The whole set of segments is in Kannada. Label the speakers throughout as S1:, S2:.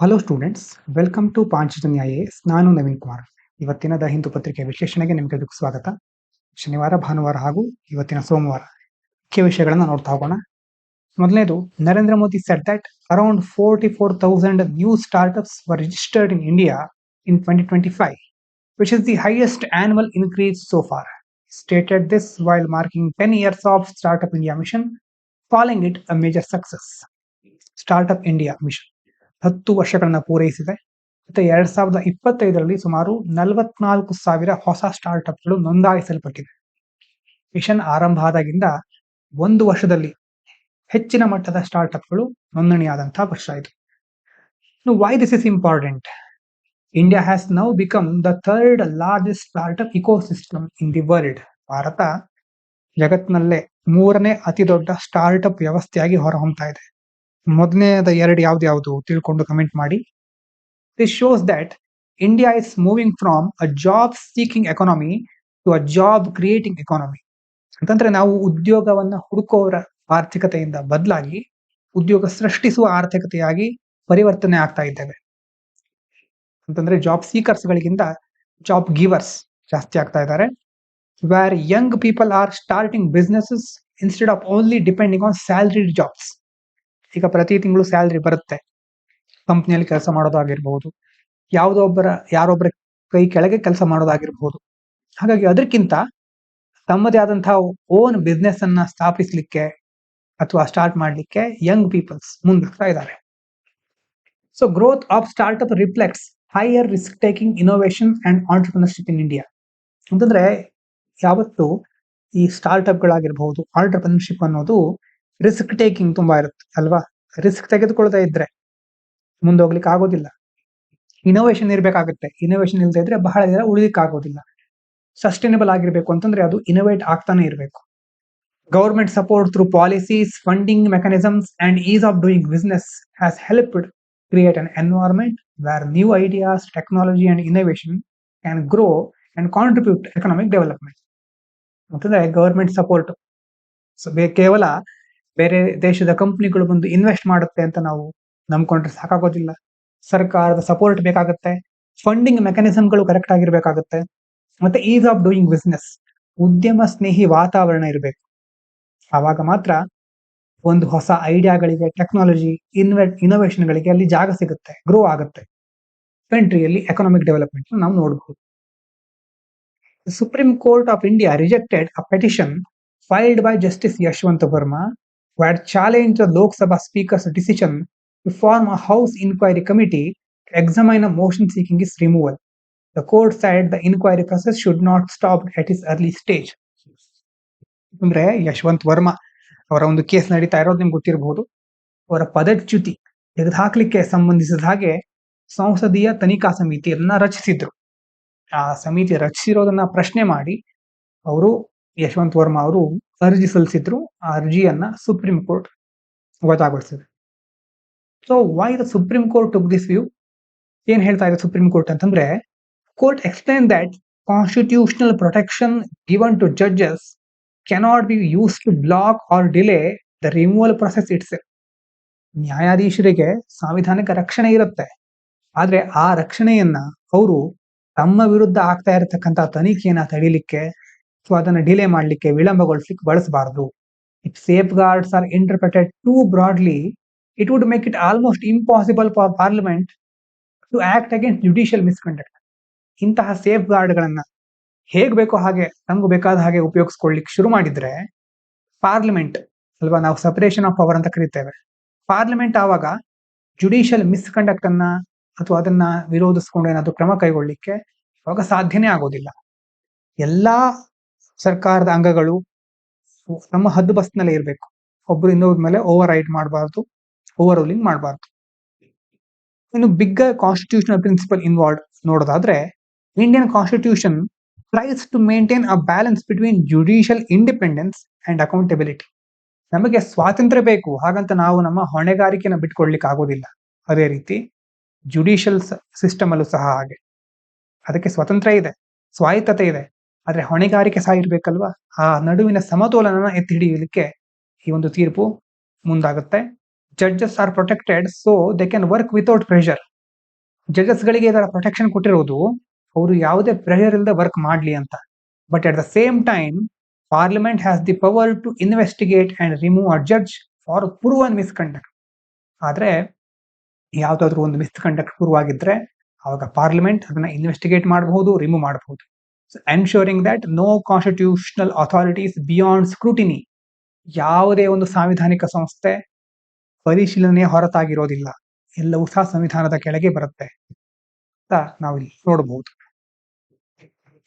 S1: Hello students, welcome to Panchajanya IAS. ನಾನು ನವೀನ್ ಕುಮಾರ್. ಇವತ್ತಿನ ದ ಹಿಂದೂ ಪತ್ರಿಕೆ ವಿಶ್ಲೇಷಣೆಗೆ ನಿಮಗೆ ಸ್ವಾಗತ. ಶನಿವಾರ, ಭಾನುವಾರ ಹಾಗೂ ಇವತ್ತಿನ ಸೋಮವಾರ ಮುಖ್ಯ ವಿಷಯಗಳನ್ನು ನೋಡ್ತಾ ಹೋಗೋಣ. ಮೊದಲನೇದು, Narendra Modi said that around 44,000 new startups var registered in India in 2025, which is the highest annual increase so far. Stated this while marking 10 years of Startup India mission, calling it a major success. Startup India mission 10 ವರ್ಷಗಳನ್ನು ಪೂರೈಸಿದೆ. ಮತ್ತೆ 2025ರಲ್ಲಿ ಸುಮಾರು 44,000 ಹೊಸ ಸ್ಟಾರ್ಟ್ಅಪ್ಗಳು ನೋಂದಾಯಿಸಲ್ಪಟ್ಟಿದೆ. ಮಿಷನ್ ಆರಂಭ ಆದಾಗಿಂದ ಒಂದು ವರ್ಷದಲ್ಲಿ ಹೆಚ್ಚಿನ ಮಟ್ಟದ ಸ್ಟಾರ್ಟ್ಅಪ್ಗಳು ನೋಂದಣಿಯಾದಂತಹ ವರ್ಷ ಇದು. Why this is important? India has now become the third largest startup ecosystem in the world. Bharat ಜಗತ್ತಿನಲ್ಲೇ 3ನೇ ಅತಿ ದೊಡ್ಡ ಸ್ಟಾರ್ಟ್ಅಪ್ ವ್ಯವಸ್ಥೆಯಾಗಿ ಹೊರಹೊಮ್ತಾ ಇದೆ. ಮೊದಲನೇದ ಎರಡು ಯಾವ್ದು ತಿಳ್ಕೊಂಡು ಕಮೆಂಟ್ ಮಾಡಿ. This shows that India is moving from a job seeking economy to a job creating economy. ಅಂತಂದ್ರೆ ನಾವು ಉದ್ಯೋಗವನ್ನ ಹುಡುಕೋರ ಆರ್ಥಿಕತೆಯಿಂದ ಬದಲಾಗಿ ಉದ್ಯೋಗ ಸೃಷ್ಟಿಸುವ ಆರ್ಥಿಕತೆಯಾಗಿ ಪರಿವರ್ತನೆ ಆಗ್ತಾ ಇದ್ದೇವೆ. ಅಂತಂದ್ರೆ ಜಾಬ್ ಸೀಕರ್ಸ್ ಗಳಿಗಿಂತ ಜಾಬ್ ಗಿವರ್ಸ್ ಜಾಸ್ತಿ ಆಗ್ತಾ ಇದ್ದಾರೆ. Where young people are starting businesses instead of only depending on salaried jobs. ಈಗ ಪ್ರತಿ ತಿಂಗಳು ಸ್ಯಾಲರಿ ಬರುತ್ತೆ, ಕಂಪ್ನಿಯಲ್ಲಿ ಕೆಲಸ ಮಾಡೋದಾಗಿರ್ಬಹುದು, ಯಾರೊಬ್ಬರ ಕೈ ಕೆಳಗೆ ಕೆಲಸ ಮಾಡೋದಾಗಿರ್ಬಹುದು. ಹಾಗಾಗಿ ಅದಕ್ಕಿಂತ ತಮ್ಮದೇ ಆದಂತಹ ಓನ್ ಬಿಸ್ನೆಸ್ ಅನ್ನ ಸ್ಥಾಪಿಸಲಿಕ್ಕೆ ಅಥವಾ ಸ್ಟಾರ್ಟ್ ಮಾಡಲಿಕ್ಕೆ ಯಂಗ್ ಪೀಪಲ್ಸ್ ಮುಂದಾಗ್ತಾ ಇದ್ದಾರೆ. So growth of startup reflects higher risk taking, innovation and entrepreneurship in India. ಅಂತಂದ್ರೆ ಯಾವತ್ತು ಈ ಸ್ಟಾರ್ಟ್ಅಪ್ ಗಳಾಗಿರ್ಬಹುದು, ಆಂಟರ್ಪ್ರಿನರ್ಶಿಪ್ ಅನ್ನೋದು ರಿಸ್ಕ್ ಟೇಕಿಂಗ್ ತುಂಬಾ ಇರುತ್ತೆ ಅಲ್ವಾ. ರಿಸ್ಕ್ ತೆಗೆದುಕೊಳ್ಳದೆ ಇದ್ರೆ ಮುಂದೋಗ್ಲಿಕ್ಕೆ ಆಗೋದಿಲ್ಲ. ಇನೋವೇಷನ್ ಇರಬೇಕಾಗುತ್ತೆ. ಇನೋವೇಷನ್ ಇಲ್ಲದೆ ಇದ್ರೆ ಬಹಳ ದಿನ ಉಳಿಲಿಕ್ಕೆ ಆಗೋದಿಲ್ಲ. ಸಸ್ಟೈನಬಲ್ ಆಗಿರ್ಬೇಕು ಅಂತಂದ್ರೆ ಅದು ಇನೋವೇಟ್ ಆಗ್ತಾನೆ ಇರಬೇಕು. Government support through policies, funding mechanisms and ease of doing business has helped create an environment where new ideas, technology and innovation can grow and contribute economic development. ಅಂತಂದ್ರೆ ಗವರ್ಮೆಂಟ್ ಸಪೋರ್ಟ್ ಕೇವಲ ಬೇರೆ ದೇಶದ ಕಂಪನಿಗಳು ಬಂದು ಇನ್ವೆಸ್ಟ್ ಮಾಡುತ್ತೆ ಅಂತ ನಾವು ನಂಬ್ಕೊಂಡ್ರೆ ಸಾಕಾಗೋದಿಲ್ಲ. ಸರ್ಕಾರದ ಸಪೋರ್ಟ್ ಬೇಕಾಗುತ್ತೆ, ಫಂಡಿಂಗ್ ಮೆಕಾನಿಸಮ್ಗಳು ಕರೆಕ್ಟ್ ಆಗಿರ್ಬೇಕಾಗುತ್ತೆ, ಮತ್ತೆ ಈಸ್ ಆಫ್ ಡೂಯಿಂಗ್ ಬಿಸ್ನೆಸ್, ಉದ್ಯಮ ಸ್ನೇಹಿ ವಾತಾವರಣ ಇರಬೇಕು. ಆವಾಗ ಮಾತ್ರ ಒಂದು ಹೊಸ ಐಡಿಯಾಗಳಿಗೆ, ಟೆಕ್ನಾಲಜಿ, ಇನೋವೇಷನ್ ಗಳಿಗೆ ಅಲ್ಲಿ ಜಾಗ ಸಿಗುತ್ತೆ, ಗ್ರೋ ಆಗುತ್ತೆ. ಕಂಟ್ರಿಯಲ್ಲಿ ಎಕನಾಮಿಕ್ ಡೆವಲಪ್ಮೆಂಟ್ ನಾವು ನೋಡಬಹುದು. Supreme court of India rejected a petition filed by Justice Yashwant Verma, who had challenged the Lok Sabha Speaker's decision to form a House Inquiry Committee to examine a motion seeking his removal. The court said the inquiry process should not stop at its early stage. ಅಂದ್ರೆ ಯಶವಂತ್ ವರ್ಮಾ ಅವರ ಒಂದು ಕೇಸ್ ನಡೀತಾ ಇರೋದು ನಿಮ್ಗೆ ಗೊತ್ತಿರಬಹುದು. ಅವರ ಪದಚ್ಯುತಿ ತೆಗೆದುಹಾಕ್ಲಿಕ್ಕೆ ಸಂಬಂಧಿಸಿದ ಹಾಗೆ ಸಂಸದೀಯ ತನಿಖಾ ಸಮಿತಿಯನ್ನ ರಚಿಸಿದ್ರು. ಆ ಸಮಿತಿ ರಚಿಸಿರೋದನ್ನ ಪ್ರಶ್ನೆ ಮಾಡಿ ಅವರು ಯಶವಂತ್ ವರ್ಮಾ ಅವರು ಅರ್ಜಿ ಸಲ್ಲಿಸಿದ್ರು. ಆ ಅರ್ಜಿಯನ್ನ ಸುಪ್ರೀಂ ಕೋರ್ಟ್ ವಜಾಗೊಳಿಸಿದೆ. So why the Supreme Court took this view? ಏನ್ ಹೇಳ್ತಾ ಇದೆ ಸುಪ್ರೀಂ ಕೋರ್ಟ್ ಅಂತಂದ್ರೆ, court explain that constitutional protection given to judges cannot be use to block or delay the removal process itself. ನ್ಯಾಯಾಧೀಶರಿಗೆ ಸಾಂವಿಧಾನಿಕ ರಕ್ಷಣೆ ಇರುತ್ತೆ, ಆದ್ರೆ ಆ ರಕ್ಷಣೆಯನ್ನ ಅವರು ತಮ್ಮ ವಿರುದ್ಧ ಆಗ್ತಾ ಇರತಕ್ಕಂತ ತನಿಖೆಯನ್ನ ತಡೀಲಿಕ್ಕೆ ಅಥವಾ ಅದನ್ನ ಡಿಲೇ ಮಾಡ್ಲಿಕ್ಕೆ, ವಿಳಂಬಗೊಳಿಸ್ಲಿಕ್ಕೆ ಬಳಸಬಾರದು. If safeguards are interpreted too broadly, it would make it almost impossible for Parliament to act against judicial misconduct. ಇಂತಹ ಸೇಫ್ ಗಾರ್ಡ್ಗಳನ್ನ ಹೇಗ್ ಬೇಕೋ ಹಾಗೆ ನಮ್ಗೆ ಬೇಕಾದ ಹಾಗೆ ಉಪಯೋಗಿಸ್ಕೊಳ್ಳಿಕ್ಕೆ ಶುರು ಮಾಡಿದ್ರೆ ಪಾರ್ಲಿಮೆಂಟ್ ಅಲ್ವಾ, ನಾವು ಸಪರೇಷನ್ ಆಫ್ ಪವರ್ ಅಂತ ಕರಿತೇವೆ, ಪಾರ್ಲಿಮೆಂಟ್ ಆವಾಗ ಜುಡಿಷಿಯಲ್ ಮಿಸ್ಕಂಡಕ್ಟ್ ಅನ್ನ ಅಥವಾ ಅದನ್ನ ವಿರೋಧಿಸ್ಕೊಂಡು ಏನಾದ್ರು ಕ್ರಮ ಕೈಗೊಳ್ಳಿಕ್ಕೆ ಅವಾಗ ಸಾಧ್ಯನೇ ಆಗೋದಿಲ್ಲ. ಎಲ್ಲಾ ಸರ್ಕಾರದ ಅಂಗಗಳು ನಮ್ಮ ಹದ್ದುಬಸ್ತಿನಲ್ಲೇ ಇರಬೇಕು. ಒಬ್ರು ಇನ್ನೊಬ್ಬರ ಮೇಲೆ ಓವರ್ ರೈಡ್ ಮಾಡಬಾರ್ದು, ಓವರ್ ರೂಲಿಂಗ್ ಮಾಡಬಾರ್ದು. ಇನ್ನು ಬಿಗ್ಗರ್ ಕಾನ್ಸ್ಟಿಟ್ಯೂಷನಲ್ ಪ್ರಿನ್ಸಿಪಲ್ ಇನ್ವಾಲ್ವ್ ನೋಡೋದಾದ್ರೆ, Indian constitution tries to maintain a balance between judicial independence and accountability. ನಮಗೆ ಸ್ವಾತಂತ್ರ್ಯ ಬೇಕು, ಹಾಗಂತ ನಾವು ನಮ್ಮ ಹೊಣೆಗಾರಿಕೆನ ಬಿಟ್ಕೊಡ್ಲಿಕ್ಕೆ ಆಗೋದಿಲ್ಲ. ಅದೇ ರೀತಿ ಜುಡಿಷಿಯಲ್ ಸಿಸ್ಟಮ್ ಅಲ್ಲೂ ಸಹ ಹಾಗೆ, ಅದಕ್ಕೆ ಸ್ವತಂತ್ರ ಇದೆ, ಸ್ವಾಯತ್ತತೆ ಇದೆ, ಆದ್ರೆ ಹೊಣೆಗಾರಿಕೆ ಸಹ ಇರ್ಬೇಕಲ್ವಾ. ಆ ನಡುವಿನ ಸಮತೋಲನ ಎತ್ತಿ ಹಿಡಿಯಲಿಕ್ಕೆ ಈ ಒಂದು ತೀರ್ಪು ಮುಂದಾಗುತ್ತೆ. Judges are protected so they can work without pressure. ಜಡ್ಜಸ್ಗಳಿಗೆ ಇದರ ಪ್ರೊಟೆಕ್ಷನ್ ಕೊಟ್ಟಿರೋದು ಅವರು ಯಾವುದೇ ಪ್ರೆಷರ್ ಇಲ್ಲದೆ ವರ್ಕ್ ಮಾಡಲಿ ಅಂತ. But at the same time parliament has the power to investigate and remove a judge for proven misconduct. ಆದ್ರೆ ಯಾವ್ದಾದ್ರು ಒಂದು ಮಿಸ್ಕಂಡಕ್ಟ್ ಪ್ರೂವ್ ಆಗಿದ್ರೆ ಅವಾಗ ಪಾರ್ಲಿಮೆಂಟ್ ಅದನ್ನ ಇನ್ವೆಸ್ಟಿಗೇಟ್ ಮಾಡಬಹುದು, ರಿಮೂವ್ ಮಾಡಬಹುದು. Ensuring that no constitutional authorities beyond scrutiny. ಯಾವುದೇ ಒಂದು ಸಾಂವಿಧಾನಿಕ ಸಂಸ್ಥೆ ಪರಿಶೀಲನೆ ಹೊರತಾಗಿರೋದಿಲ್ಲ, ಎಲ್ಲವೂ ಸಹ ಸಂವಿಧಾನದ ಕೆಳಗೆ ಬರುತ್ತೆ ಅಂತ ನಾವು ಇಲ್ಲಿ ನೋಡಬಹುದು.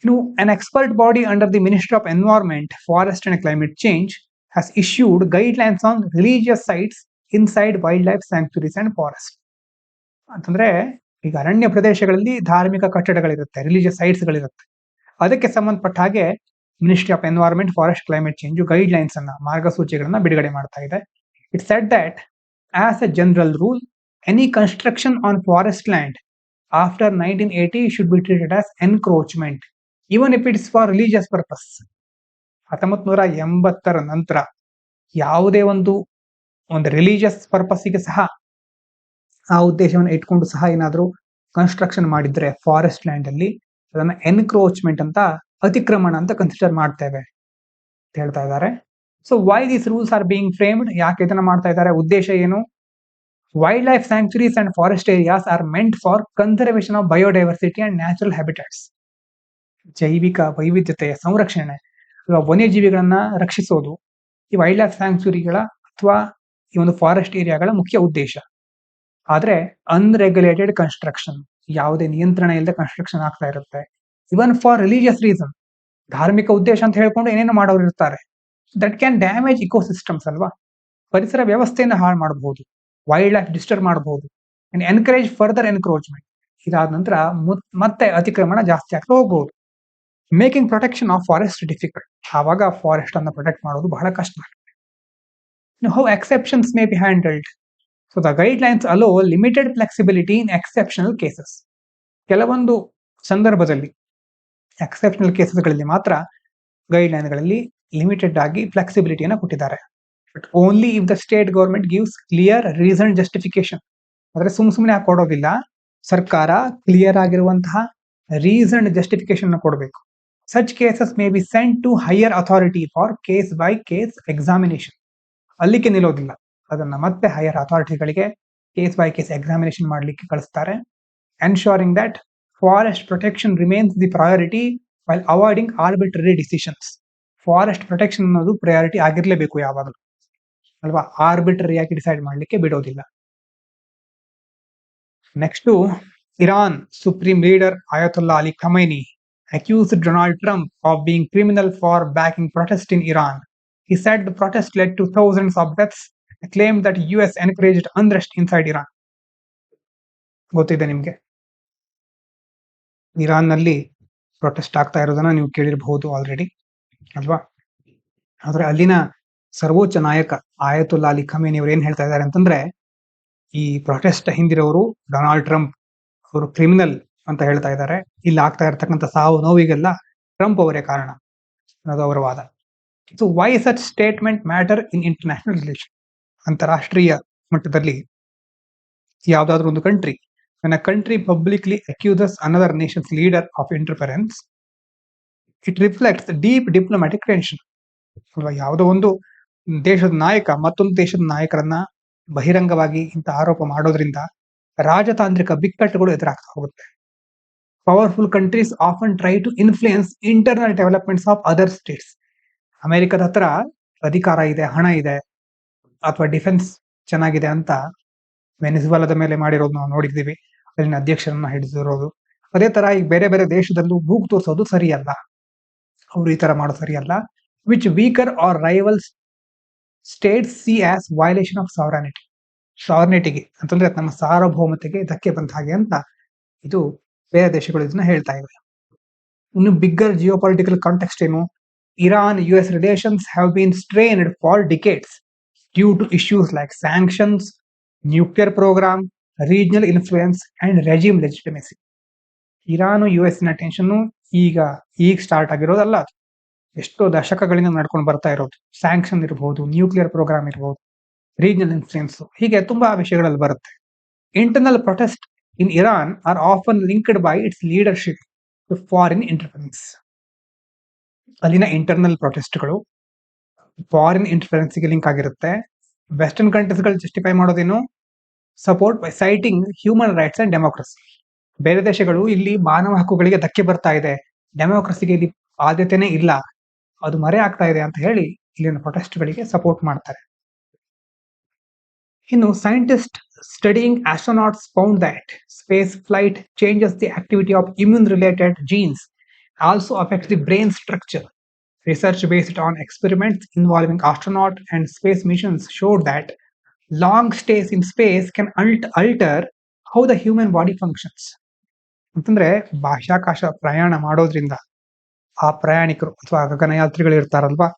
S1: ಇನ್ನು an expert body under the Ministry of Environment, Forest and Climate Change has issued guidelines on religious sites inside wildlife sanctuaries and forests. ಅಂತಂದ್ರೆ ಈಗ ಅರಣ್ಯ ಪ್ರದೇಶಗಳಲ್ಲಿ ಧಾರ್ಮಿಕ ಕಟ್ಟಡಗಳಿರುತ್ತೆ, ರಿಲಿಜಿಯಸ್ ಸೈಟ್ಸ್ ಗಳಿರುತ್ತೆ. ಅದಕ್ಕೆ ಸಂಬಂಧಪಟ್ಟ ಹಾಗೆ ministry of environment, forest, climate change guidelines ಅನ್ನ, ಮಾರ್ಗಸೂಚಿಗಳನ್ನ ಬಿಡುಗಡೆ ಮಾಡ್ತಾ ಇದೆ. It said that as A general rule any construction on forest land after 1980 should be treated as encroachment even if it is for religious purpose. 1980 ನಂತರ ಯಾವುದೇ ಒಂದು ರಿಲಿಜಿಯಸ್ ಪರ್ಪಸ್ಗೆ ಸಹ ಆ ಉದ್ದೇಶವನ್ನು ಇಟ್ಕೊಂಡು ಸಹ ಏನಾದರೂ ಕನ್ಸ್ಟ್ರಕ್ಷನ್ ಮಾಡಿದ್ರೆ ಫಾರೆಸ್ಟ್ ಲ್ಯಾಂಡ್ ಅಲ್ಲಿ ಅದನ್ನ ಎನ್ಕ್ರೋಚ್ಮೆಂಟ್ ಅಂತ, ಅತಿಕ್ರಮಣ ಅಂತ ಕನ್ಸಿಡರ್ ಮಾಡ್ತೇವೆ ಅಂತ ಹೇಳ್ತಾ ಇದ್ದಾರೆ. So why these rules are being framed, ಯಾಕೆ ಇದನ್ನ ಮಾಡ್ತಾ ಇದ್ದಾರೆ, ಉದ್ದೇಶ ಏನು? Wildlife sanctuaries and forest areas are meant for conservation of biodiversity and natural habitats. ಜೈವಿಕ ವೈವಿಧ್ಯತೆಯ ಸಂರಕ್ಷಣೆ ಅಥವಾ ವನ್ಯಜೀವಿಗಳನ್ನ ರಕ್ಷಿಸೋದು ಈ ವೈಲ್ಡ್ ಲೈಫ್ ಸ್ಯಾಂಕ್ಚುರಿಗಳ ಅಥವಾ ಈ ಒಂದು ಫಾರೆಸ್ಟ್ ಏರಿಯಾಗಳ ಮುಖ್ಯ ಉದ್ದೇಶ. ಆದ್ರೆ ಅನ್ರೆಗ್ಯುಲೇಟೆಡ್ ಕನ್ಸ್ಟ್ರಕ್ಷನ್, ಯಾವುದೇ ನಿಯಂತ್ರಣ ಇಲ್ಲದೆ ಕನ್ಸ್ಟ್ರಕ್ಷನ್ ಆಗ್ತಾ ಇರುತ್ತೆ. ಇವನ್ ಫಾರ್ ರಿಲಿಜಿಯಸ್ ರೀಸನ್, ಧಾರ್ಮಿಕ ಉದ್ದೇಶ ಅಂತ ಹೇಳ್ಕೊಂಡು ಏನೇನು ಮಾಡೋರು ಇರ್ತಾರೆ. ದಟ್ ಕ್ಯಾನ್ ಡ್ಯಾಮೇಜ್ ಇಕೋಸಿಸ್ಟಮ್ಸ್ ಅಲ್ವಾ, ಪರಿಸರ ವ್ಯವಸ್ಥೆಯನ್ನು ಹಾಳು ಮಾಡಬಹುದು, ವೈಲ್ಡ್ ಲೈಫ್ ಡಿಸ್ಟರ್ಬ್ ಮಾಡಬಹುದು ಅಂಡ್ ಎನ್ಕರೇಜ್ ಫರ್ದರ್ ಎನ್ಕ್ರೋಚ್ಮೆಂಟ್. ಇದಾದ ನಂತರ ಮತ್ತೆ ಅತಿಕ್ರಮಣ ಜಾಸ್ತಿ ಆಗ್ತಾ ಹೋಗಬಹುದು, making protection of forest difficult. ಆವಾಗ ಫಾರೆಸ್ಟ್ ಅನ್ನು ಪ್ರೊಟೆಕ್ಟ್ ಮಾಡೋದು ಬಹಳ ಕಷ್ಟ ಆಗುತ್ತೆ. How exceptions may be handled. So the guidelines hello limited flexibility in exceptional cases. ಕೆಲವೊಂದು ಸಂದರ್ಭದಲ್ಲಿ ಎಕ್ಸೆಪ್ಷನಲ್ ಕೇಸಸ್ಗಳಲ್ಲಿ ಮಾತ್ರ ಗೈಡ್ಲೈನ್ಗಳಲ್ಲಿ ಲಿಮಿಟೆಡ್ ಆಗಿ ಫ್ಲೆಕ್ಸಿಬಿಲಿಟಿಯನ್ನು ಕೊಟ್ಟಿದ್ದಾರೆ. But only if the state government gives clear reason justification. ಆದರೆ ಸುಮ್ಮನೆ ಕೊಡೋದಿಲ್ಲ, ಸರ್ಕಾರ ಕ್ಲಿಯರ್ ಆಗಿರುವಂತಹ ರೀಸನ್ ಜಸ್ಟಿಫಿಕೇಶನ್ ಕೊಡಬೇಕು. Such cases may be sent to higher authority for case by case examination. ಅಲ್ಲಿಗೆ ನಿಲ್ಲೋದಿಲ್ಲ, ಅದನ್ನ ಮತ್ತೆ ಹೈಯರ್ ಅಥಾರಿಟಿಗಳಿಗೆ ಕೇಸ್ ಬೈ ಕೇಸ್ ಎಕ್ಸಾಮಿನೇಷನ್ ಮಾಡಲಿಕ್ಕೆ ಕಳಿಸ್ತಾರೆ. Ensuring that forest protection remains the priority while avoiding arbitrary decisions. Forest protection ಅನ್ನೋದು ಪ್ರಯಾರಿಟಿ ಆಗಿರ್ಲೇಬೇಕು ಯಾವಾಗಲೂ ಅಲ್ವಾ, ಆರ್ಬಿಟ್ರರಿಯಾಗಿ ಡಿಸೈಡ್ ಮಾಡಲಿಕ್ಕೆ ಬಿಡೋದಿಲ್ಲ. Next, Iran supreme leader Ayatollah Ali Khamenei accused Donald Trump of being criminal for backing protests in Iran. He said the protest led to thousands of deaths and claimed that US encouraged unrest inside Iran. ಗೊತ್ತಿದೆ ನಿಮಗೆ, ಇರಾನ್ ನಲ್ಲಿ ಪ್ರೊಟೆಸ್ಟ್ ಆಗ್ತಾ ಇರೋದನ್ನ ನೀವು ಕೇಳಿರಬಹುದು ಆಲ್ರೆಡಿ ಅಲ್ವಾ. ಆದ್ರೆ ಅಲ್ಲಿನ ಸರ್ವೋಚ್ಚ ನಾಯಕ ಆಯತುಲ್ಲಾ ಅಲಿ ಖಮೇನಿ ಅವರು ಏನ್ ಹೇಳ್ತಾ ಇದ್ದಾರೆ ಅಂತಂದ್ರೆ, ಈ ಪ್ರೊಟೆಸ್ಟ್ ಹಿಂದಿರೋರು ಡೊನಾಲ್ಡ್ ಟ್ರಂಪ್ ಅವರು ಕ್ರಿಮಿನಲ್ ಅಂತ ಹೇಳ್ತಾ ಇದ್ದಾರೆ. ಇಲ್ಲಿ ಆಗ್ತಾ ಇರತಕ್ಕಂಥ ಸಾವು ನೋವಿಗೆಲ್ಲ ಟ್ರಂಪ್ ಅವರೇ ಕಾರಣ ಅನ್ನೋದು ಅವರ ವಾದ. So why such statement matter in international relation. ಅಂತಾರಾಷ್ಟ್ರೀಯ ಮಟ್ಟದಲ್ಲಿ ಯಾವ್ದಾದ್ರು ಒಂದು country, when a country publicly accuses another nation's leader of interference, it reflects deep diplomatic tension. ಅಲ್ವಾ, ಯಾವುದೋ ಒಂದು ದೇಶದ ನಾಯಕ ಮತ್ತೊಂದು ದೇಶದ ನಾಯಕರನ್ನ ಬಹಿರಂಗವಾಗಿ ಇಂಥ ಆರೋಪ ಮಾಡೋದ್ರಿಂದ ರಾಜತಾಂತ್ರಿಕ ಬಿಕ್ಕಟ್ಟುಗಳು ಎದುರಾಗ್ತಾ ಹೋಗುತ್ತೆ. Powerful countries often try to influence internal developments of other states. ಅಮೆರಿಕದ ಹತ್ರ ಅಧಿಕಾರ ಇದೆ, ಹಣ ಇದೆ, ಅಥವಾ ಡಿಫೆನ್ಸ್ ಚೆನ್ನಾಗಿದೆ ಅಂತ ವೆನಿಜುವೆಲಾದ ಮೇಲೆ ಮಾಡಿರೋದು ನಾವು ನೋಡಿದ್ದೀವಿ, ಅಲ್ಲಿನ ಅಧ್ಯಕ್ಷರನ್ನ ಹಿಡಿದಿರೋದು. ಅದೇ ತರ ಈಗ ಬೇರೆ ಬೇರೆ ದೇಶದಲ್ಲೂ ಮೂಗು ತೋರಿಸೋದು ಸರಿಯಲ್ಲ, ಅವರು ಈ ತರ ಮಾಡೋದು ಸರಿಯಲ್ಲ. Which weaker or rivals states see as violation of sovereignty. ಸಾವರ್ನಿಟಿಗೆ ಅಂತಂದ್ರೆ ನಮ್ಮ ಸಾರ್ವಭೌಮತೆಗೆ ಧಕ್ಕೆ ಬಂದ ಹಾಗೆ ಅಂತ ಇದು ಬೇರೆ ದೇಶಗಳು ಇದನ್ನ ಹೇಳ್ತಾ ಇವೆ. ಇನ್ನು ಬಿಗ್ಗರ್ ಜಿಯೋಪಾಲಿಟಿಕಲ್ ಕಾಂಟೆಕ್ಸ್ಟ್ ಏನು? Iran US relations have been strained for decades due to issues like sanctions, nuclear programme, regional influence and regime legitimacy. Iran US ನ ಟೆನ್ಷನ್ ಈಗ ಸ್ಟಾರ್ಟ್ ಆಗಿರೋದಲ್ಲ, ಅದು ಎಷ್ಟೋ ದಶಕಗಳಿಂದ ನಡ್ಕೊಂಡು ಬರ್ತಾ ಇರೋದು. ಸ್ಯಾಂಕ್ಷನ್ ಇರಬಹುದು, ನ್ಯೂಕ್ಲಿಯರ್ ಪ್ರೋಗ್ರಾಮ್ ಇರಬಹುದು, ರೀಜನಲ್ ಇನ್ಫ್ಲೂಯೆನ್ಸ್, ಹೀಗೆ ತುಂಬಾ ವಿಷಯಗಳಲ್ಲಿ ಬರುತ್ತೆ. Internal protest in Iran are often linked by its leadership to foreign interference. ಅಲ್ಲಿನ ಇಂಟರ್ನಲ್ ಪ್ರೊಟೆಸ್ಟ್ಗಳು ಫಾರಿನ್ ಇಂಟರ್ಫರೆನ್ಸ್ಗೆ ಲಿಂಕ್ ಆಗಿರುತ್ತೆ. ವೆಸ್ಟರ್ನ್ ಕಂಟ್ರೀಸ್ಗಳು ಜಸ್ಟಿಫೈ ಮಾಡೋದೇನು, support by citing human rights and democracy. ಬೇರೆ ದೇಶಗಳು ಇಲ್ಲಿ ಮಾನವ ಹಕ್ಕುಗಳಿಗೆ ಧಕ್ಕೆ ಬರ್ತಾ ಇದೆ, ಡೆಮೋಕ್ರಸಿಗೆ ಇಲ್ಲಿ ಆದ್ಯತೆನೇ ಇಲ್ಲ, ಅದು ಮರೆ ಆಗ್ತಾ ಇದೆ ಅಂತ ಹೇಳಿ ಇಲ್ಲಿನ ಪ್ರೊಟೆಸ್ಟ್ಗಳಿಗೆ ಸಪೋರ್ಟ್ ಮಾಡ್ತಾರೆ. ಇನ್ನು scientist studying astronauts found that space flight changes the activity of immune related jeans, also affects the brain structure. Research based on experiments involving astronaut and space missions showed that long stays in space can alter how the human body functions. ಅಂತಂದ್ರೆ ಬಾಹ್ಯಾಕಾಶ ಪ್ರಯಾಣ ಮಾಡೋದ್ರಿಂದ ಆ ಪ್ರಯಾಣಿಕರು ಅಥವಾ ಗಗನಯಾತ್ರಿಗಳು ಇರ್ತಾರಲ್ವಾ,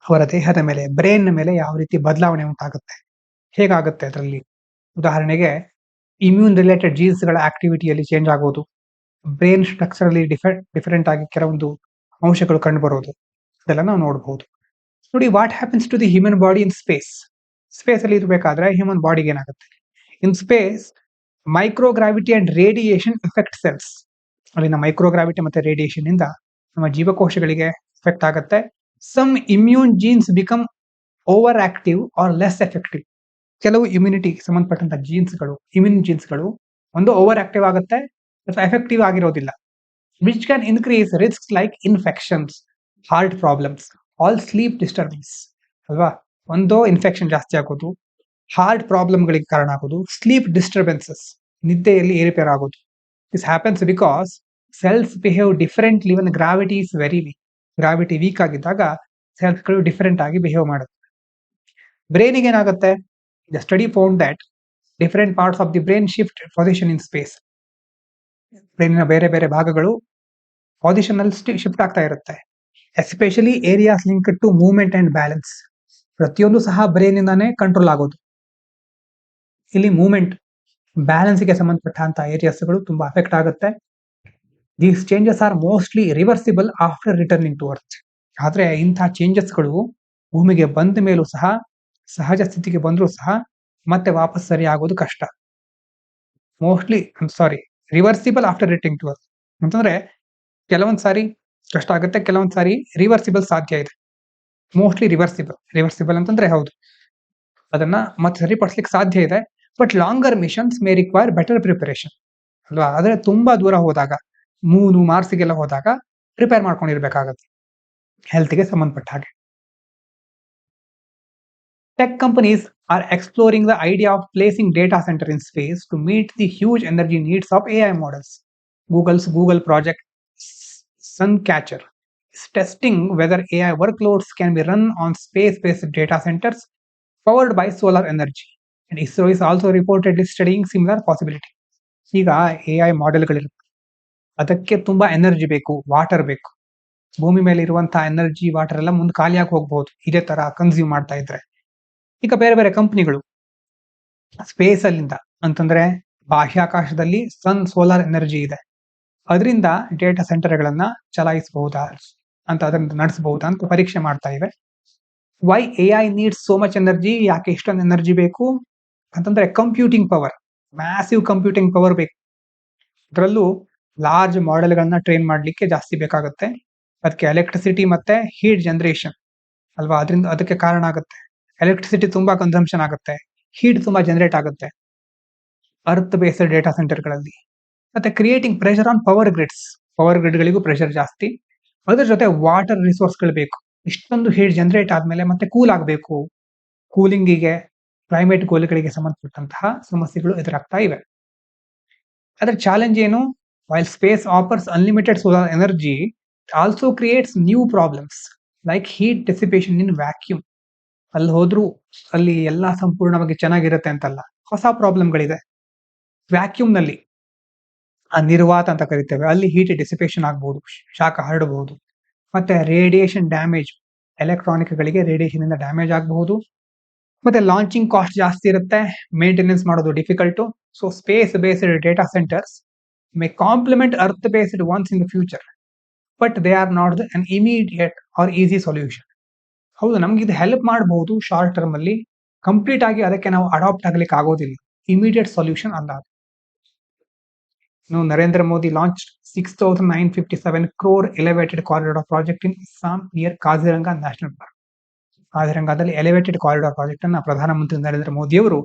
S1: ಅವರ ದೇಹದ ಮೇಲೆ, ಬ್ರೈನ್ ಮೇಲೆ ಯಾವ ರೀತಿ ಬದಲಾವಣೆ ಉಂಟಾಗುತ್ತೆ, ಹೇಗಾಗುತ್ತೆ ಅದರಲ್ಲಿ. ಉದಾಹರಣೆಗೆ ಇಮ್ಯೂನ್ ರಿಲೇಟೆಡ್ ಜೀನ್ಸ್ಗಳ ಆಕ್ಟಿವಿಟಿಯಲ್ಲಿ ಚೇಂಜ್ ಆಗೋದು, ಬ್ರೈನ್ ಸ್ಟ್ರಕ್ಚರ್ ಅಲ್ಲಿ ಡಿಫರೆಂಟ್ ಆಗಿ ಕೆಲವೊಂದು ಅಂಶಗಳು ಕಂಡು ಬರೋದು, ಅದೆಲ್ಲ ನಾವು ನೋಡಬಹುದು. ನೋಡಿ, what happens to the human body in space. Space ಅಲ್ಲಿ ಇರಬೇಕಾದ್ರೆ ಹ್ಯೂಮನ್ ಬಾಡಿಗೆ ಏನಾಗುತ್ತೆ? In space microgravity and radiation effect cells. ಅಲ್ಲಿನ ಮೈಕ್ರೋಗ್ರಾವಿಟಿ ಮತ್ತೆ ರೇಡಿಯೇಷನ್ ಇಂದ ನಮ್ಮ ಜೀವಕೋಶಗಳಿಗೆ ಎಫೆಕ್ಟ್ ಆಗುತ್ತೆ. Some immune genes become overactive or less effective. ಕೆಲವು ಇಮ್ಯುನಿಟಿಗೆ ಸಂಬಂಧಪಟ್ಟಂತ ಇಮ್ಯೂನ್ ಜೀನ್ಸ್ಗಳು ಒಂದು ಓವರ್ ಆಕ್ಟಿವ್ ಆಗುತ್ತೆ ಅಥವಾ ಎಫೆಕ್ಟಿವ್ ಆಗಿರೋದಿಲ್ಲ. Which can increase risk like infections, heart problems, all sleep disturbance. ಅಲ್ವಾ, ಒಂದು ಇನ್ಫೆಕ್ಷನ್ ಜಾಸ್ತಿ ಆಗೋದು, ಹಾರ್ಟ್ ಪ್ರಾಬ್ಲಮ್ಗಳಿಗೆ ಕಾರಣ ಆಗೋದು, ಸ್ಲೀಪ್ ಡಿಸ್ಟರ್ಬೆನ್ಸಸ್, ನಿದ್ದೆಯಲ್ಲಿ ಏರುಪೇರು ಆಗೋದು. This happens because cells behave differently when gravity is very weak. Gravity weak ಆಗಿದ್ದಾಗ ಸೆಲ್ಸ್ಗಳು ಡಿಫರೆಂಟ್ ಆಗಿ ಬಿಹೇವ್ ಮಾಡುತ್ತೆ. ಬ್ರೈನಿಗೆ ಏನಾಗುತ್ತೆ? The study found that different parts of the brain shift position in space. ಬ್ರೈನಿನ ಬೇರೆ ಬೇರೆ ಭಾಗಗಳು ಪೊಸಿಷನ್ ಅಲ್ಲಿ ಶಿಫ್ಟ್ ಆಗ್ತಾ ಇರುತ್ತೆ. Especially areas linked to movement and balance. ಪ್ರತಿಯೊಂದು ಸಹ ಬ್ರೈನಿಂದಾನೇ ಕಂಟ್ರೋಲ್ ಆಗೋದು. ಇಲ್ಲಿ ಮೂವ್ಮೆಂಟ್, ಬ್ಯಾಲೆನ್ಸ್ಗೆ ಸಂಬಂಧಪಟ್ಟಂತ ಏರಿಯಾಸ್ಗಳು ತುಂಬಾ ಅಫೆಕ್ಟ್ ಆಗುತ್ತೆ. These changes are mostly reversible after returning to earth. ಆದ್ರೆ ಇಂತಹ ಚೇಂಜಸ್ಗಳು ಭೂಮಿಗೆ ಬಂದ ಮೇಲೂ ಸಹ, ಸಹಜ ಸ್ಥಿತಿಗೆ ಬಂದರೂ ಸಹ ಮತ್ತೆ ವಾಪಸ್ ಸರಿ ಆಗೋದು ಕಷ್ಟ. Reversible after returning to earth ಅಂತಂದ್ರೆ ಕೆಲವೊಂದ್ ಸಾರಿ ಕಷ್ಟ ಆಗುತ್ತೆ, ಕೆಲವೊಂದ್ ಸಾರಿ ರಿವರ್ಸಿಬಲ್ ಸಾಧ್ಯ ಇದೆ. ಮೋಸ್ಟ್ಲಿ ರಿವರ್ಸಿಬಲ್ ಅಂತಂದ್ರೆ ಹೌದು, ಅದನ್ನ ಮತ್ತೆ ಸರಿಪಡಿಸ್ಲಿಕ್ಕೆ ಸಾಧ್ಯ ಇದೆ. But longer missions may require better preparation ಅಲ್ವಾ. ಆದ್ರೆ ತುಂಬಾ ದೂರ ಹೋದಾಗ, ಮೂನು ಮಾರ್ಸ್ಗೆಲ್ಲ ಹೋದಾಗ ಪ್ರಿಪೇರ್ ಮಾಡ್ಕೊಂಡಿರ್ಬೇಕಾಗತ್ತೆ ಹೆಲ್ತ್ಗೆ ಸಂಬಂಧಪಟ್ಟ ಹಾಗೆ. Tech companies are exploring the idea of placing data center in space to meet the huge energy needs of AI models. Google's Google project Suncatcher is testing whether AI workloads can be run on space-based data centers powered by solar energy. And ISRO is also reportedly studying similar possibility. ಈಗ AI ಮಾಡೆಲ್ಗಳಿರುತ್ತೆ, ಅದಕ್ಕೆ ತುಂಬಾ ಎನರ್ಜಿ ಬೇಕು, ವಾಟರ್ ಬೇಕು. ಭೂಮಿ ಮೇಲೆ ಇರುವಂತಹ ಎನರ್ಜಿ, ವಾಟರ್ ಎಲ್ಲ ಮುಂದೆ ಖಾಲಿಯಾಗಿ ಹೋಗ್ಬಹುದು ಇದೇ ತರ ಕನ್ಸ್ಯೂಮ್ ಮಾಡ್ತಾ ಇದ್ರೆ. ಈಗ ಬೇರೆ ಬೇರೆ ಕಂಪನಿಗಳು ಸ್ಪೇಸ್ ಅಲ್ಲಿಂದ ಅಂತಂದ್ರೆ ಬಾಹ್ಯಾಕಾಶದಲ್ಲಿ ಸೋಲಾರ್ ಎನರ್ಜಿ ಇದೆ, ಅದರಿಂದ ಡೇಟಾ ಸೆಂಟರ್ಗಳನ್ನ ಚಲಾಯಿಸಬಹುದಾ ಅಂತ, ಅದನ್ನ ನಡೆಸಬಹುದಾ ಅಂತ ಪರೀಕ್ಷೆ ಮಾಡ್ತಾ ಇವೆ. Why AI needs so much energy? ಯಾಕೆ ಇಷ್ಟೊಂದು ಎನರ್ಜಿ ಬೇಕು ಅಂತಂದ್ರೆ computing power, massive computing power ಬೇಕು. ಅದರಲ್ಲೂ ಲಾರ್ಜ್ ಮಾಡೆಲ್ಗಳನ್ನ ಟ್ರೈನ್ ಮಾಡ್ಲಿಕ್ಕೆ ಜಾಸ್ತಿ ಬೇಕಾಗುತ್ತೆ. ಅದಕ್ಕೆ ಎಲೆಕ್ಟ್ರಿಸಿಟಿ ಮತ್ತೆ ಹೀಟ್ ಜನರೇಷನ್ ಅಲ್ವಾ, ಅದಕ್ಕೆ ಕಾರಣ ಆಗುತ್ತೆ. ಎಲೆಕ್ಟ್ರಿಸಿಟಿ ತುಂಬಾ ಕನ್ಸಂಪ್ಷನ್ ಆಗುತ್ತೆ, ಹೀಟ್ ತುಂಬಾ ಜನರೇಟ್ ಆಗುತ್ತೆ ಅರ್ತ್ ಬೇಸ್ಡ್ ಡೇಟಾ ಸೆಂಟರ್ಗಳಲ್ಲಿ. ಮತ್ತೆ ಕ್ರಿಯೇಟಿಂಗ್ ಪ್ರೆಷರ್ ಆನ್ ಪವರ್ ಗ್ರಿಡ್ಗಳಿಗೂ ಪ್ರೆಷರ್ ಜಾಸ್ತಿ. ಅದ್ರ ಜೊತೆ ವಾಟರ್ ರಿಸೋರ್ಸ್ಗಳು ಬೇಕು. ಇಷ್ಟೊಂದು ಹೀಟ್ ಜನರೇಟ್ ಆದ್ಮೇಲೆ ಮತ್ತೆ ಕೂಲ್ ಆಗಬೇಕು. ಕೂಲಿಂಗಿಗೆ, ಕ್ಲೈಮೇಟ್ ಗೋಲ್ಗಳಿಗೆ ಸಂಬಂಧಪಟ್ಟಂತಹ ಸಮಸ್ಯೆಗಳು ಎದುರಾಗ್ತಾ ಇವೆ. ಅದರ ಚಾಲೆಂಜ್ ಏನು? While space offers unlimited solar energy, it also creates new problems like heat dissipation in vacuum. ಅಲ್ಲಿ ಹೋದ್ರೂ ಅಲ್ಲಿ ಎಲ್ಲಾ ಸಂಪೂರ್ಣವಾಗಿ ಚೆನ್ನಾಗಿರುತ್ತೆ ಅಂತಲ್ಲ, ಹೊಸ ಪ್ರಾಬ್ಲಮ್ಗಳಿದೆ. ವ್ಯಾಕ್ಯೂಮ್ ನಲ್ಲಿ, ಆ ನಿರ್ವಾತ ಅಂತ ಕರಿತೇವೆ, ಅಲ್ಲಿ ಹೀಟ್ ಡಿಸಿಪೇಷನ್ ಆಗಬಹುದು, ಶಾಖ ಹರಡಬಹುದು. ಮತ್ತೆ ರೇಡಿಯೇಷನ್ ಡ್ಯಾಮೇಜ್, ಎಲೆಕ್ಟ್ರಾನಿಕ್ ಗಳಿಗೆ ರೇಡಿಯೇಷನ್ ಇಂದ ಡ್ಯಾಮೇಜ್ ಆಗಬಹುದು. ಮತ್ತೆ ಲಾಂಚಿಂಗ್ ಕಾಸ್ಟ್ ಜಾಸ್ತಿ ಇರುತ್ತೆ, ಮೇಂಟೆನೆನ್ಸ್ ಮಾಡೋದು difficult. So space based data centres may complement earth based ones in the future, but they are not an immediate or easy solution. ಹೌದು, ನಮ್ಗೆ ಇದು ಹೆಲ್ಪ್ ಮಾಡಬಹುದು ಶಾರ್ಟ್ ಟರ್ಮ್ ಅಲ್ಲಿ, ಕಂಪ್ಲೀಟ್ ಆಗಿ ಅದಕ್ಕೆ ನಾವು ಅಡಾಪ್ಟ್ ಆಗ್ಲಿಕ್ಕೆ ಆಗೋದಿಲ್ಲ, ಇಮಿಡಿಯೇಟ್ ಸೊಲ್ಯೂಷನ್ ಅಲ್ಲ. Narendra Modi launched 6,957 crore elevated corridor project in Assam near Kaziranga National Park. ಕಾಜಿರಂಗದಲ್ಲಿ ಎಲಿವೇಟೆಡ್ ಕಾರಿಡಾರ್ ಪ್ರಾಜೆಕ್ಟ್ ಅನ್ನ ಪ್ರಧಾನಮಂತ್ರಿ ನರೇಂದ್ರ ಮೋದಿ ಅವರು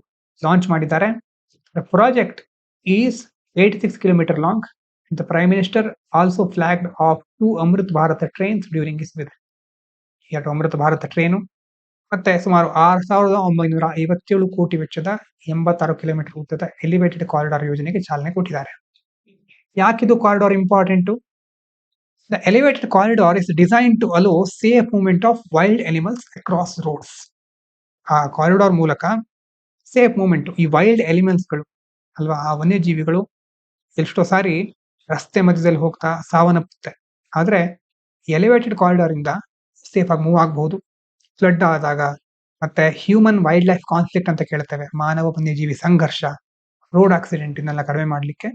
S1: ಲಾಂಚ್ ಮಾಡಿದ್ದಾರೆ. The project is 86 kilometre long. The prime minister also flagged off 2 Amrit Bharat trains during his visit. 2 Amrit Bharat train ಮತ್ತೆ ಸುಮಾರು 6,957 ಕೋಟಿ ವೆಚ್ಚದ 86 ಕಿಲೋಮೀಟರ್ ಉದ್ದದ ಎಲಿವೇಟೆಡ್ ಕಾರಿಡಾರ್ ಯೋಜನೆಗೆ ಚಾಲನೆ ಕೊಟ್ಟಿದ್ದಾರೆ. ಯಾಕಿದು corridor important? The elevated corridor is designed to allow safe movement of wild animals across roads. ಆ ಕಾರಿಡಾರ್ ಮೂಲಕ ಸೇಫ್ ಮೂವ್ಮೆಂಟ್, ಈ ವೈಲ್ಡ್ ಎಲಿಮೆಂಟ್ಸ್ಗಳು ಅಲ್ವಾ, ಆ ವನ್ಯಜೀವಿಗಳು ಎಷ್ಟೋ ಸಾರಿ ರಸ್ತೆ ಮಧ್ಯದಲ್ಲಿ ಹೋಗ್ತಾ ಸಾವನ್ನಪ್ಪುತ್ತೆ. ಆದ್ರೆ ಎಲಿವೇಟೆಡ್ ಕಾರಿಡಾರ್ ಇಂದ ಸೇಫ್ ಆಗಿ ಮೂವ್ ಆಗಬಹುದು. ಫ್ಲಡ್ ಆದಾಗ ಮತ್ತೆ ಹ್ಯೂಮನ್ ವೈಲ್ಡ್ ಲೈಫ್ ಕಾನ್ಫ್ಲಿಕ್ಟ್ ಅಂತ ಕೇಳ್ತೇವೆ, ಮಾನವ ವನ್ಯಜೀವಿ ಸಂಘರ್ಷ, ರೋಡ್ ಆಕ್ಸಿಡೆಂಟ್ ಇನ್ನೆಲ್ಲ ಕಡಿಮೆ ಮಾಡಲಿಕ್ಕೆ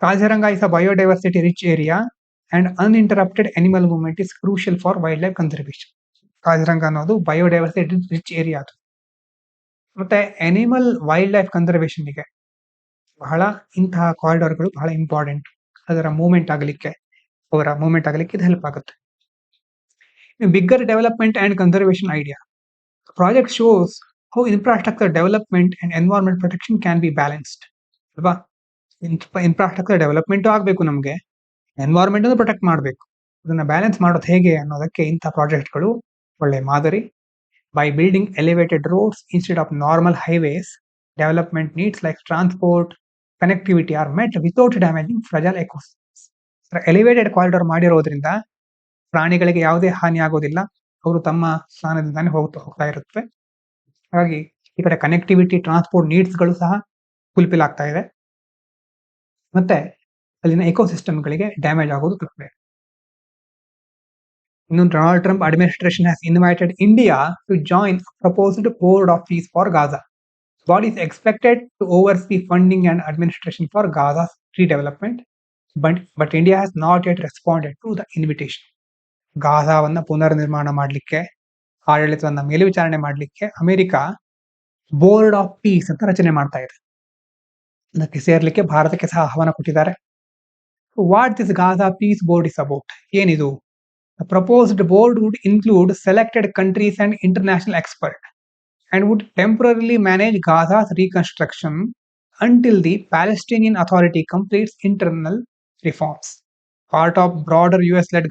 S1: Kaziranga is a biodiversity rich area and uninterrupted animal movement is crucial for wildlife conservation. Kaziranga ಅನ್ನೋದು ಬಯೋಡೈವರ್ಸಿಟಿ ರಿಚ್ ಏರಿಯಾ ಅದು. ಮತ್ತೆ ಅನಿಮಲ್ ವೈಲ್ಡ್ ಲೈಫ್ ಕನ್ಸರ್ವೇಷನ್ಗೆ ಬಹಳ ಇಂತಹ ಕಾರಿಡಾರ್ಗಳು ಬಹಳ ಇಂಪಾರ್ಟೆಂಟ್. ಅದರ ಮೂವ್ಮೆಂಟ್ ಆಗಲಿಕ್ಕೆ ಇದು ಹೆಲ್ಪ್ ಆಗುತ್ತೆ. Bigger development and conservation idea. Project shows how infrastructure development and environment protection can be balanced ಅಲ್ವಾ. ಇನ್ಫ್ರಾಸ್ಟ್ರಕ್ಚರ್ ಡೆವಲಪ್ಮೆಂಟ್ ಆಗಬೇಕು, ನಮಗೆ ಎನ್ವೈರನ್ಮೆಂಟ್ ಅನ್ನು ಪ್ರೊಟೆಕ್ಟ್ ಮಾಡಬೇಕು. ಅದನ್ನ ಬ್ಯಾಲೆನ್ಸ್ ಮಾಡೋದು ಹೇಗೆ ಅನ್ನೋದಕ್ಕೆ ಇಂಥ ಪ್ರಾಜೆಕ್ಟ್ಗಳು ಒಳ್ಳೆ ಮಾದರಿ. By building elevated roads instead of normal highways, development needs like transport connectivity are met without damaging fragile ecosystems. Elevated corridor ಮಾಡಿರೋದ್ರಿಂದ ಪ್ರಾಣಿಗಳಿಗೆ ಯಾವುದೇ ಹಾನಿ ಆಗೋದಿಲ್ಲ, ಅವರು ತಮ್ಮ ಸ್ಥಾನದಿಂದಾನೇ ಹೋಗ್ತಾ ಇರುತ್ತವೆ. ಹಾಗಾಗಿ ಈ ಕಡೆ ಕನೆಕ್ಟಿವಿಟಿ, ಟ್ರಾನ್ಸ್ಪೋರ್ಟ್ ನೀಡ್ಸ್ಗಳು ಸಹ ಫುಲ್ಫಿಲ್ ಆಗ್ತಾ ಇದೆ, ಮತ್ತೆ ಅಲ್ಲಿನ ಎಕೋಸಿಸ್ಟಮ್ಗಳಿಗೆ ಡ್ಯಾಮೇಜ್ ಆಗೋದು ಕಡಿಮೆ. ಇನ್ನು Donald Trump administration has invited India to join proposed board of peace for Gaza. Body is expected to oversee funding and administration for Gaza redevelopment, but India has not yet responded to the invitation. ಗಾಜಾವನ್ನ ಪುನರ್ ನಿರ್ಮಾಣ ಮಾಡಲಿಕ್ಕೆ, ಆಡಳಿತವನ್ನ ಮೇಲ್ವಿಚಾರಣೆ ಮಾಡಲಿಕ್ಕೆ ಅಮೆರಿಕ ಬೋರ್ಡ್ ಆಫ್ ಪೀಸ್ ಅಂತ ರಚನೆ ಮಾಡ್ತಾ ಇದೆ. ಅದಕ್ಕೆ ಸೇರ್ಲಿಕ್ಕೆ ಭಾರತಕ್ಕೆ ಸಹ ಆಹ್ವಾನ ಕೊಟ್ಟಿದ್ದಾರೆ. What this Gaza Peace Board is about? ಏನಿದು? The proposed board would include selected countries and international experts and would temporarily manage Gaza's reconstruction until the Palestinian Authority completes internal reforms. Part of broader US-led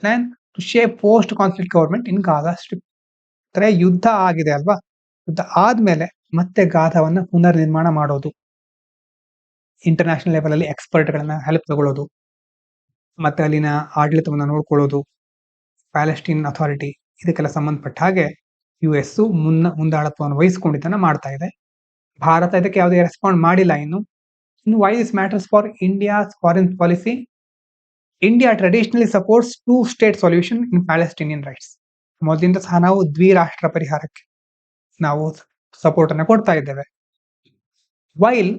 S1: plan to shape post-conflict government in Gaza Strip. ಯುದ್ಧ ಆಗಿದೆ ಅಲ್ವಾ, ಯುದ್ಧ ಆದ್ಮೇಲೆ ಮತ್ತೆ ಗಾಜಾವನ್ನ ಪುನರ್ ನಿರ್ಮಾಣ ಮಾಡೋದು, ಇಂಟರ್ನ್ಯಾಷನಲ್ ಲೆವೆಲ್ ಅಲ್ಲಿ ಎಕ್ಸ್ಪರ್ಟ್ ಗಳನ್ನ ಹೆಲ್ಪ್ ತಗೊಳ್ಳೋದು, ಮತ್ತೆ ಅಲ್ಲಿನ ಆಡಳಿತವನ್ನ ನೋಡ್ಕೊಳ್ಳೋದು, ಪ್ಯಾಲೆಸ್ಟೀನ್ ಅಥಾರಿಟಿ, ಇದಕ್ಕೆಲ್ಲ ಸಂಬಂಧಪಟ್ಟ ಹಾಗೆ US ಮುಂದಾಳತ್ವವನ್ನು ವಹಿಸಿಕೊಂಡಿದ್ದನ್ನ ಮಾಡ್ತಾ ಇದೆ. ಭಾರತ ಇದಕ್ಕೆ ಯಾವುದೇ ರೆಸ್ಪಾಂಡ್ ಮಾಡಿಲ್ಲ. ಇನ್ನು why this matters for India's foreign policy? India traditionally supports 2 state solution in Palestinian rights. ಮೊದಲಿಂದ ಸಹ ನಾವು ದ್ವಿರಾಷ್ಟ್ರ ಪರಿಹಾರಕ್ಕೆ ನಾವು ಸಪೋರ್ಟ್ ಅನ್ನ ಕೊಡ್ತಾ ಇದ್ದೇವೆ. While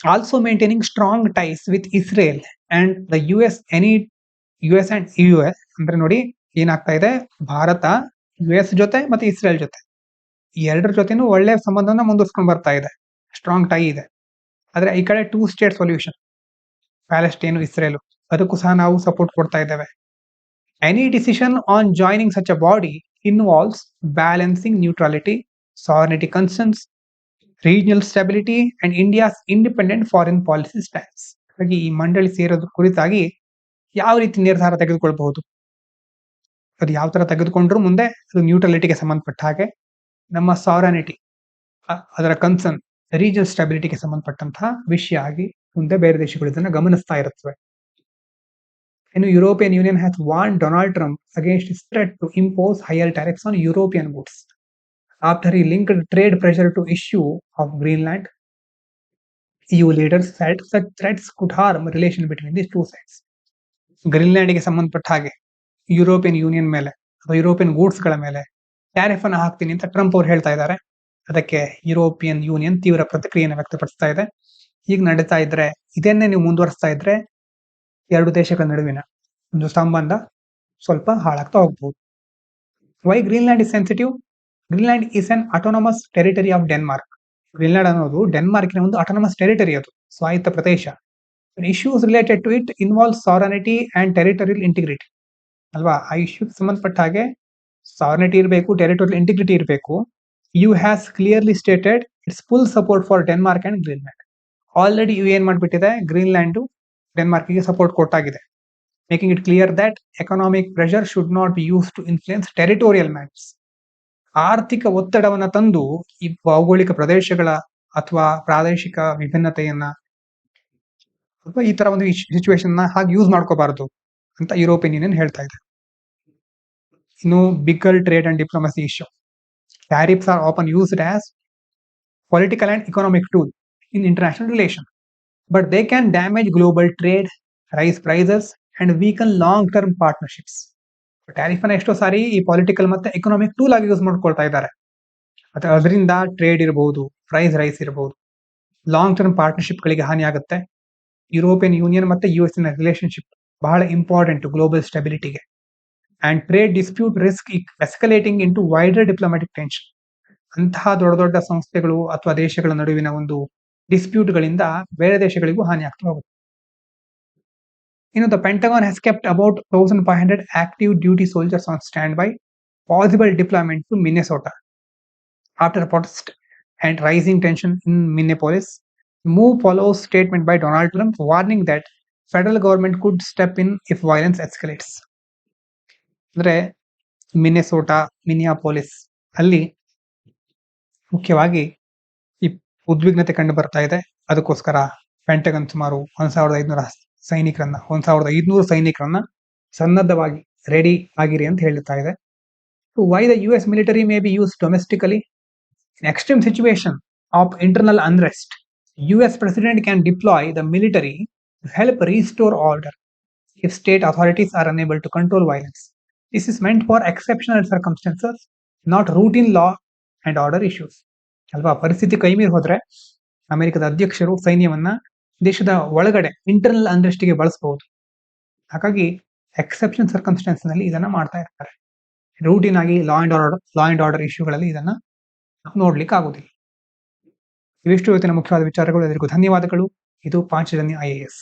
S1: also maintaining strong ties with Israel and the US and EU. ಅಂದ್ರೆ ನೋಡಿ ಏನಾಗ್ತಾ ಇದೆ, ಭಾರತ US ಜೊತೆ ಮತ್ತೆ ಇಸ್ರೇಲ್ ಜೊತೆ ಎರಡರ ಜೊತೆನೂ ಒಳ್ಳೆ ಸಂಬಂಧವನ್ನ ಮುಂದುವರ್ಸ್ಕೊಂಡು ಬರ್ತಾ ಇದೆ, ಸ್ಟ್ರಾಂಗ್ ಟೈ ಇದೆ. ಆದ್ರೆ ಈ ಕಡೆ 2 ಸ್ಟೇಟ್ ಸೊಲ್ಯೂಷನ್, ಪ್ಯಾಲೆಸ್ಟೈನ್, ಇಸ್ರೇಲ್, ಅದಕ್ಕೂ ಸಹ ನಾವು ಸಪೋರ್ಟ್ ಕೊಡ್ತಾ ಇದ್ದೇವೆ. Any decision on joining such a body involves balancing neutrality, sovereignty concerns, regional stability and India's independent foreign policy stance. ಹಾಗಾಗಿ ಈ ಮಂಡಳಿ ಸೇರೋದ್ರ ಕುರಿತಾಗಿ ಯಾವ ರೀತಿ ನಿರ್ಧಾರ ತೆಗೆದುಕೊಳ್ಬಹುದು, ಅದು ಯಾವ ತರ ತೆಗೆದುಕೊಂಡ್ರು ಮುಂದೆ ಅದು ನ್ಯೂಟ್ರಲಿಟಿಗೆ ಸಂಬಂಧಪಟ್ಟ ಹಾಗೆ, ನಮ್ಮ ಸಾವರ್ನಿಟಿ, ಅದರ ಕನ್ಸರ್ನ್, ರೀಜನಲ್ ಸ್ಟೆಬಿಲಿಟಿಗೆ ಸಂಬಂಧಪಟ್ಟಂತಹ ವಿಷಯ ಆಗಿ ಮುಂದೆ ಬೇರೆ ದೇಶಗಳು ಇದನ್ನ ಗಮನಿಸ್ತಾ ಇರುತ್ತವೆ. ಇನ್ನು European Union has warned Donald Trump against his threat to impose higher tariffs on European goods after he linked trade pressure to issue of Greenland. EU leaders said such threats could harm relation between these two sides. ಗ್ರೀನ್ಲ್ಯಾಂಡ್ಗೆ ಸಂಬಂಧಪಟ್ಟ ಹಾಗೆ ಯುರೋಪಿಯನ್ ಯೂನಿಯನ್ ಮೇಲೆ ಅಥವಾ ಯುರೋಪಿಯನ್ ಗೂಡ್ಸ್ ಗಳ ಮೇಲೆ ಟ್ಯಾರಿಫ್ ಅನ್ನು ಹಾಕ್ತೀನಿ ಅಂತ ಟ್ರಂಪ್ ಅವರು ಹೇಳ್ತಾ ಇದ್ದಾರೆ. ಅದಕ್ಕೆ ಯುರೋಪಿಯನ್ ಯೂನಿಯನ್ ತೀವ್ರ ಪ್ರತಿಕ್ರಿಯೆಯನ್ನು ವ್ಯಕ್ತಪಡಿಸ್ತಾ ಇದೆ. ಈಗ ನಡೀತಾ ಇದ್ರೆ, ಇದನ್ನೇ ನೀವು ಮುಂದುವರಿಸ್ತಾ ಇದ್ರೆ ಎರಡು ದೇಶಗಳ ನಡುವಿನ ಒಂದು ಸಂಬಂಧ ಸ್ವಲ್ಪ ಹಾಳಾಗ್ತಾ ಹೋಗ್ಬಹುದು. Why Greenland is sensitive? Greenland is an autonomous territory of Denmark. Greenland ಅನ್ನೋದು ಡೆನ್ಮಾರ್ಕಿನ ಒಂದು ಆಟೋನಮಸ್ ಟೆರಿಟರಿ ಅದು. ಸ್ವಾಯತ್ತ ಪ್ರದೇಶ. Issues related to it involve sovereignty and territorial integrity ಅಲ್ವಾ. ಆ ಇಶ್ಯೂಗೆ ಸಂಬಂಧಪಟ್ಟ ಹಾಗೆ ಸಾವರ್ನಿಟಿ ಇರಬೇಕು, ಟೆರಿಟೋರಿಯಲ್ ಇಂಟಿಗ್ರಿಟಿ ಇರಬೇಕು. EU has clearly stated its full support for Denmark and Greenland. Already EU ಏನ್ ಮಾಡ್ಬಿಟ್ಟಿದೆ, ಗ್ರೀನ್ಲ್ಯಾಂಡ್ ಡೆನ್ಮಾರ್ಕ್ಗೆ ಸಪೋರ್ಟ್ ಕೊಟ್ಟಾಗಿದೆ. Making it clear that economic pressure should not be use to influence territorial matters. ಆರ್ಥಿಕ ಒತ್ತಡವನ್ನ ತಂದು ಈ ಭೌಗೋಳಿಕ ಪ್ರದೇಶಗಳ ಅಥವಾ ಪ್ರಾದೇಶಿಕ ವಿಭಿನ್ನತೆಯನ್ನ ಅಥವಾ ಈ ತರ ಒಂದು ಸಿಚುವೇಶನ್ ಹಾಗೆ ಯೂಸ್ ಮಾಡ್ಕೋಬಾರದು ಅಂತ ಯುರೋಪಿಯನ್ ಯೂನಿಯನ್ ಹೇಳ್ತಾ ಇದೆ. ಇನ್ನು bigger trade and diplomacy issue. Tariffs R often used as political and economic tool in international relation, but they can damage global trade, raise prices and weaken long-term partnerships. Tariff ಅನ್ನ ಎಷ್ಟೋ ಸಾರಿ ಈ ಪೊಲಿಟಿಕಲ್ ಮತ್ತೆ ಎಕನಾಮಿಕ್ ಟೂಲ್ ಆಗಿ ಯೂಸ್ ಮಾಡ್ಕೊಳ್ತಾ ಇದ್ದಾರೆ. ಮತ್ತೆ ಅದರಿಂದ ಟ್ರೇಡ್ ಇರಬಹುದು, ಪ್ರೈಸ್ ರೈಸ್ ಇರಬಹುದು, ಲಾಂಗ್ ಟರ್ಮ್ ಪಾರ್ಟ್ನರ್ಶಿಪ್ ಗಳಿಗೆ ಹಾನಿ ಆಗುತ್ತೆ. ಯುರೋಪಿಯನ್ ಯೂನಿಯನ್ ಮತ್ತೆ ಯುಎಸ್ ನ ರಿಲೇಶನ್ಶಿಪ್ ಬಹಳ ಇಂಪಾರ್ಟೆಂಟ್ ಗ್ಲೋಬಲ್ ಸ್ಟೆಬಿಲಿಟಿಗೆ. And trade dispute risk escalating into wider diplomatic tension. ಅಂತಹ ದೊಡ್ಡ ದೊಡ್ಡ ಸಂಸ್ಥೆಗಳು ಅಥವಾ ದೇಶಗಳ ನಡುವಿನ ಒಂದು ಡಿಸ್ಪ್ಯೂಟ್ಗಳಿಂದ ಬೇರೆ ದೇಶಗಳಿಗೂ ಹಾನಿ ಆಗ್ತಾ ಹೋಗುತ್ತೆ. ಇನ್ನು the Pentagon has kept about 1500 active duty soldiers on standby possible deployment to Minnesota after protest and rising tension in Minneapolis. Move follows statement by Donald Trump warning that federal government could step in if violence escalates. ಅಂದ್ರೆ ಮಿನ್ನೆಸೋಟಾ, ಮಿನಿಯಾಪೋಲಿಸ್ ಅಲ್ಲಿ ಮುಖ್ಯವಾಗಿ ಈ ಉದ್ವಿಗ್ನತೆ ಕಂಡು ಬರ್ತಾ ಇದೆ. ಅದಕ್ಕೋಸ್ಕರ ಪೆಂಟಗನ್ ಸುಮಾರು 1500 ಸೈನಿಕರನ್ನ ಸನ್ನದ್ಧವಾಗಿ ರೆಡಿ ಆಗಿರಿ ಅಂತ ಹೇಳ್ತಾ ಇದೆ. Why the US military may be used domestically in extreme situation of internal unrest. US president can deploy the military to help restore order if state authorities are unable to control violence. This is meant for exceptional circumstances, not routine law and order issues. ಅಲ್ವಾ, ಪರಿಸ್ಥಿತಿ ಕೈಮೀರಿ ಹೋದ್ರೆ ಅಮೆರಿಕದ ಅಧ್ಯಕ್ಷರು ಸೈನ್ಯವನ್ನ ದೇಶದ ಒಳಗಡೆ ಇಂಟರ್ನಲ್ ಅನ್ರೆಸ್ಟ್ಗೆ ಬಳಸಬಹುದು. ಹಾಗಾಗಿ ಎಕ್ಸೆಪ್ಷನ್ ಸರ್ಕಮ್ಸ್ಟೆನ್ಸ್ ನಲ್ಲಿ ಇದನ್ನ ಮಾಡ್ತಾ ಇರ್ತಾರೆ. ರೂಟೀನ್ ಆಗಿ ಲಾ ಅಂಡ್ ಆರ್ಡರ್ ಇಶ್ಯೂಗಳಲ್ಲಿ ಇದನ್ನ ನೋಡ್ಲಿಕ್ಕೆ ಆಗುದಿಲ್ಲ. ಇವಿಷ್ಟು ಇವತ್ತಿನ ಮುಖ್ಯವಾದ ವಿಚಾರಗಳು. ಎಲ್ಲರಿಗೂ ಧನ್ಯವಾದಗಳು. ಇದು ಪಾಂಚಜನ್ಯ IAS.